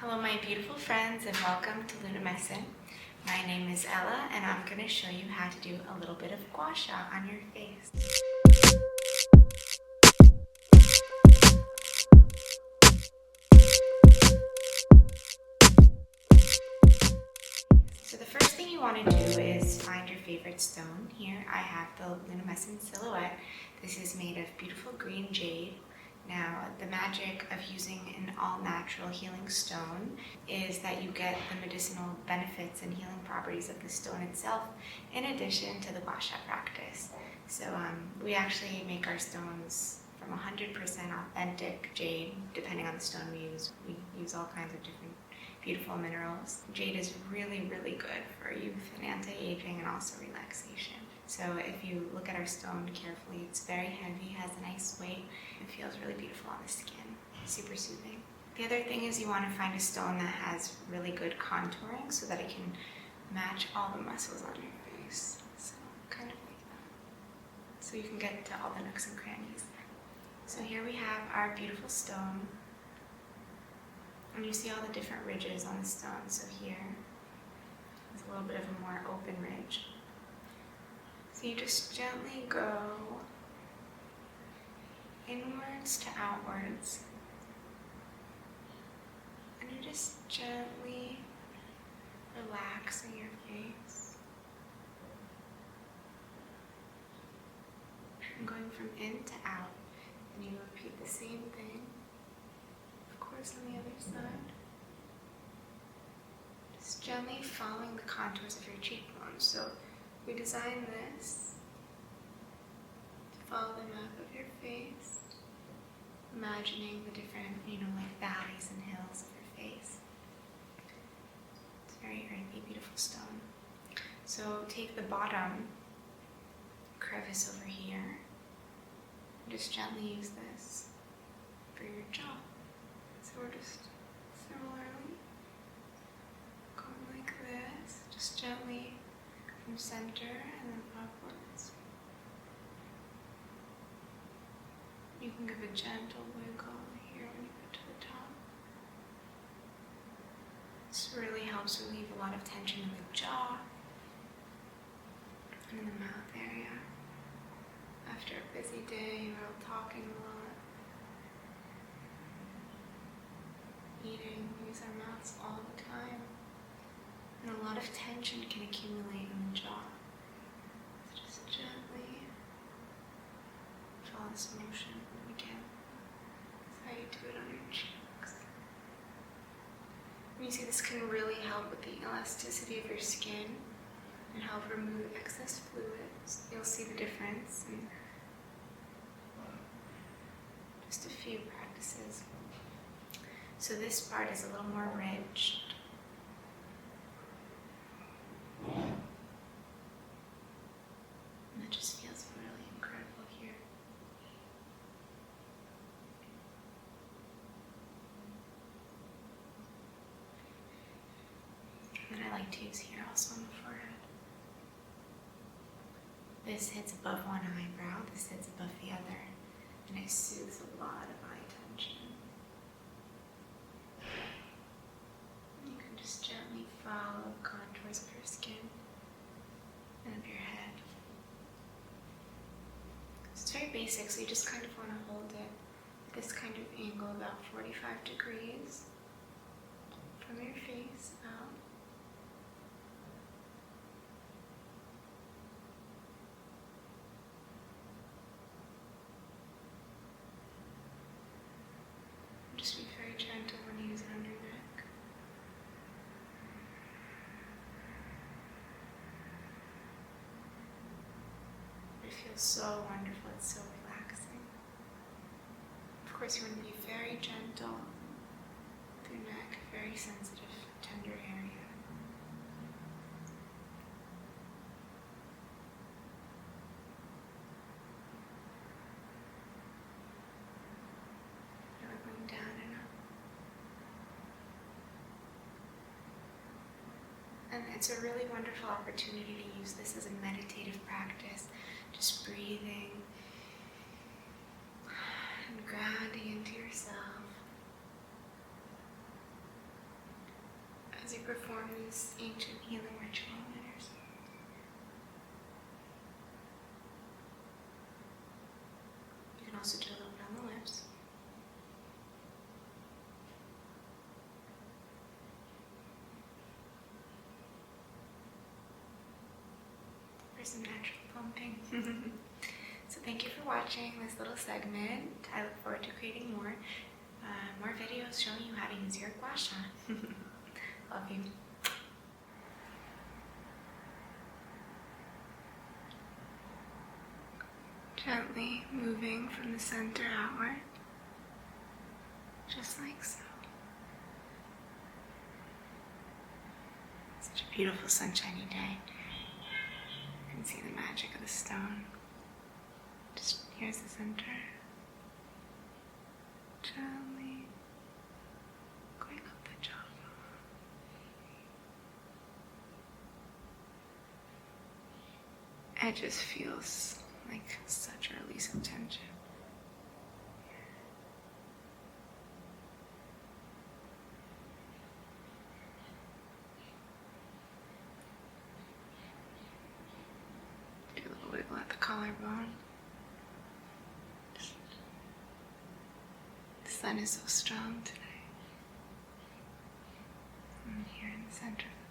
Hello my beautiful friends and welcome to Lunamescent. My name is Ella and I'm going to show you how to do a little bit of Gua-Sha on your face. So the first thing you want to do is find your favorite stone. Here I have the Lunamescent silhouette. This is made of beautiful green jade. Now, the magic of using an all-natural healing stone is that you get the medicinal benefits and healing properties of the stone itself in addition to the Gua-Sha practice. So we actually make our stones from 100% authentic jade, depending on the stone we use. We use all kinds of different beautiful minerals. Jade is really, really good for youth and anti-aging and also relaxation. So if you look at our stone carefully, it's very heavy, has a nice weight. It feels really beautiful on the skin, super soothing. The other thing is you want to find a stone that has really good contouring so that it can match all the muscles on your face. So kind of like that. So you can get to all the nooks and crannies. So here we have our beautiful stone. And you see all the different ridges on the stone. So here is a little bit of a more open ridge. So you just gently go inwards to outwards. And you're just gently relaxing your face. And going from in to out. And you repeat the same thing, of course, on the other side. Just gently following the contours of your cheekbones. So we designed this to follow the map of your face, imagining the different, like valleys and hills of your face. It's a very earthy, beautiful stone. So take the bottom crevice over here, and just gently use this for your jaw. So we're just similarly going like this, just gently from center and then upwards. You can give a gentle wiggle here when you get to the top. This really helps relieve a lot of tension in the jaw and in the mouth area. After a busy day, we're all talking a lot, eating, we use our mouths all the time. And a lot of tension can accumulate in the jaw. So just gently follow this motion again. That's how you do it on your cheeks. And you see this can really help with the elasticity of your skin and help remove excess fluids. You'll see the difference in just a few practices. So this part is a little more ridged. And it just feels really incredible here. And I like to use here also on the forehead. This hits above one eyebrow, this hits above the other, and it soothes a lot of eye tension. And you can just gently follow the contours of your skin and of your head. It's very basic, so you just kind of want to hold it at this kind of angle, about 45 degrees from your face out. Just be very gentle when you use it on your neck. It feels so wonderful, it's so relaxing. Of course, you want to be very gentle with your neck, very sensitive, tender area. Now we're going down and up. And it's a really wonderful opportunity to use this as a meditative practice. Just breathing and grounding into yourself. as you perform this ancient healing ritual matters. You can also do a little bit on the lips. For some natural pumping. So thank you for watching this little segment. I look forward to creating more videos showing you how to use your Gua-Sha. Love you. Gently moving from the center outward, just like so. Such a beautiful sunshiny day. You can see the magic of the stone. Just here's the center. Gently going up the jawbone. It just feels like such a release of tension. Do a little wiggle at the collarbone. The sun is so strong today. And here in the center of